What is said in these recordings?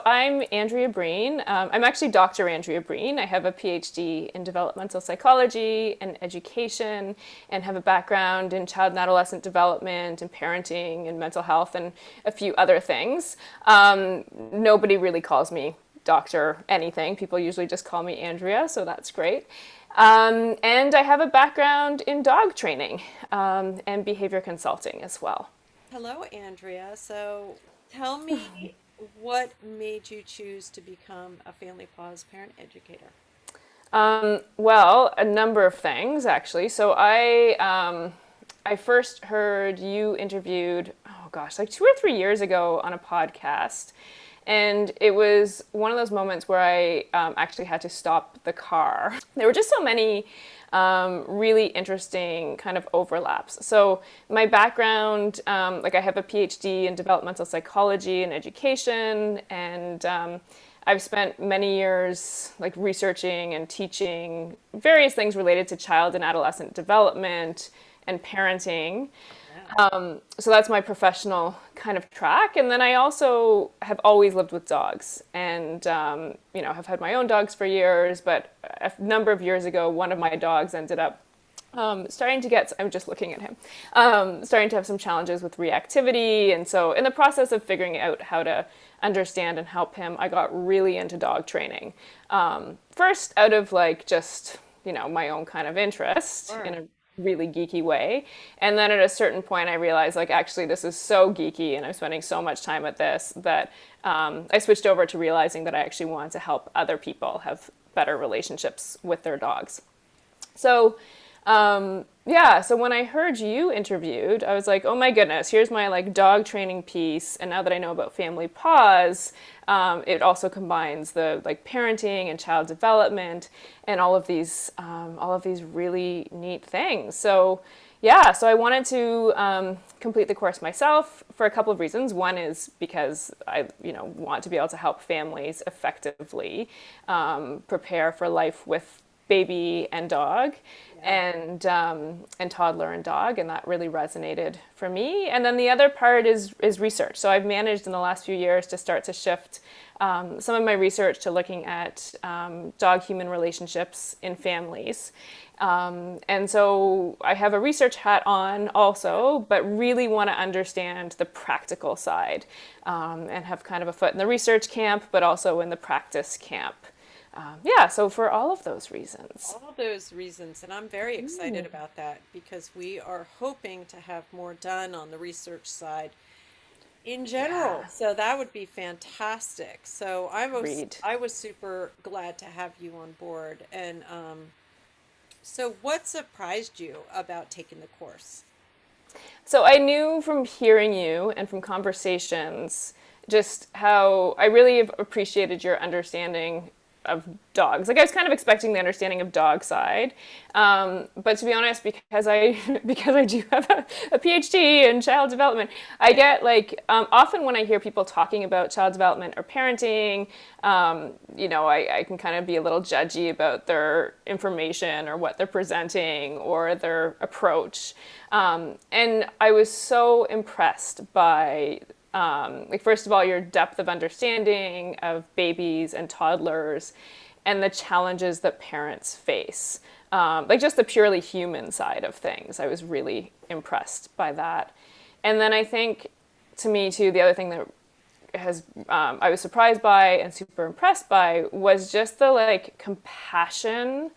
I'm Andrea Breen. I'm actually Dr. Andrea Breen. I have a PhD in developmental psychology and education, and have a background in child and adolescent development and parenting and mental health and a few other things. Nobody really calls me doctor anything. People usually just call me Andrea, so that's great. And I have a background in dog training and behavior consulting as well. Hello, Andrea. So tell me what made you choose to become a Family Pause parent educator? Well, a number of things actually. I first heard you interviewed, oh gosh, like 2 or 3 years ago on a podcast. And it was one of those moments where I actually had to stop the car. There were just so many really interesting kind of overlaps. So my background, like I have a PhD in developmental psychology and education, and I've spent many years like researching and teaching various things related to child and adolescent development and parenting. Yeah. So that's my professional kind of track. And then I also have always lived with dogs and, have had my own dogs for years. But a number of years ago, one of my dogs ended up starting to get, I'm just looking at him, starting to have some challenges with reactivity. And so, in the process of figuring out how to understand and help him, I got really into dog training. First, out of like just, my own kind of interest in Sure. a really geeky way. And then at a certain point, I realized, like, actually, this is so geeky and I'm spending so much time at this that I switched over to realizing that I actually wanted to help other people have better relationships with their dogs. So, yeah, so when I heard you interviewed, I was like, oh my goodness, here's my like dog training piece. And now that I know about Family Pause, it also combines the like parenting and child development and all of these really neat things. So, yeah, so I wanted to complete the course myself for a couple of reasons. One is because I, want to be able to help families effectively prepare for life with baby and dog Yeah. and toddler and dog, and that really resonated for me. And then the other part is research. So I've managed in the last few years to start to shift some of my research to looking at dog human relationships in families. And so I have a research hat on also, but really want to understand the practical side and have kind of a foot in the research camp, but also in the practice camp. Yeah, so for all of those reasons. All those reasons, and I'm very excited about that because we are hoping to have more done on the research side in general. Yeah, So that would be fantastic. So agreed. I was super glad to have you on board. And so what surprised you about taking the course? So I knew from hearing you and from conversations just how I really have appreciated your understanding of dogs. Like I was kind of expecting the understanding of dog side, but to be honest, because I because I do have a PhD in child development, I get like often when I hear people talking about child development or parenting, I can kind of be a little judgy about their information or what they're presenting or their approach. And I was so impressed by like first of all your depth of understanding of babies and toddlers and the challenges that parents face, like just the purely human side of things. I was really impressed by that. And then I think, to me too, the other thing that has I was surprised by and super impressed by was just the like compassion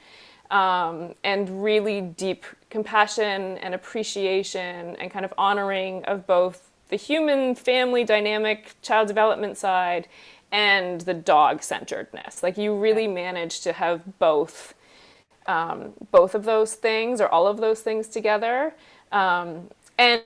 and really deep compassion and appreciation and kind of honoring of both the human family dynamic child development side and the dog centeredness. Like you really manage to have both of those things or all of those things together. And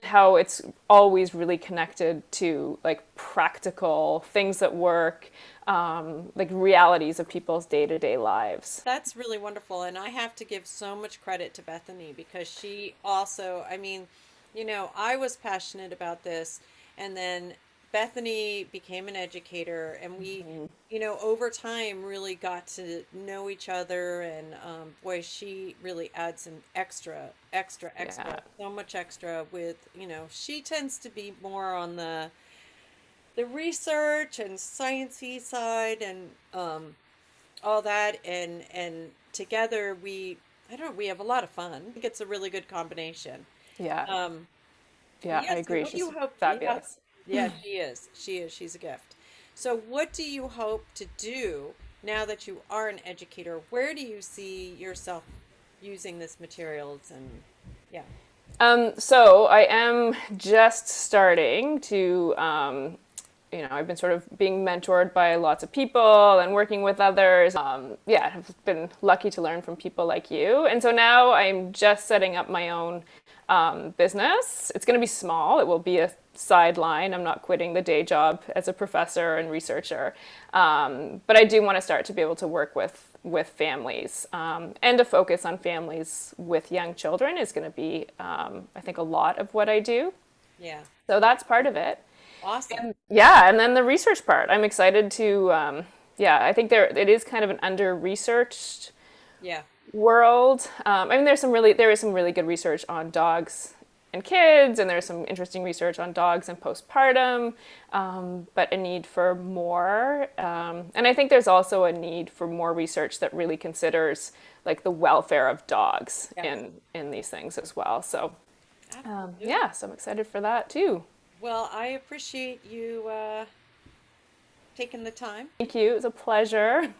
how it's always really connected to like practical things that work, like realities of people's day-to-day lives. That's really wonderful. And I have to give so much credit to Bethany because she also, I mean, I was passionate about this, and then Bethany became an educator, and we, over time really got to know each other. And boy, she really adds an extra, Yeah. so much extra with, she tends to be more on the the research and sciencey side and all that, and together we, I don't know, we have a lot of fun. I think it's a really good combination. Yeah. Um, Yeah, I yeah, so agree. what do you She's hope? Yeah, fabulous. yeah, she is. She is. She's a gift. So what do you hope to do now that you are an educator? Where do you see yourself using this materials and yeah. So I am just starting to, I've been sort of being mentored by lots of people and working with others. Yeah, I've been lucky to learn from people like you. And so now I'm just setting up my own business. It's going to be small. It will be a sideline. I'm not quitting the day job as a professor and researcher. But I do want to start to be able to work with families, and to focus on families with young children is going to be, I think, a lot of what I do. Yeah. So that's part of it. Awesome. Yeah, and then the research part. I'm excited to, yeah, I think it is kind of an under-researched Yeah. world. I mean, there is some really good research on dogs and kids, and there's some interesting research on dogs and postpartum, but a need for more. And I think there's also a need for more research that really considers like the welfare of dogs Yes. in these things as well. So Absolutely. yeah, so I'm excited for that too. Well, I appreciate you taking the time. Thank you. It was a pleasure.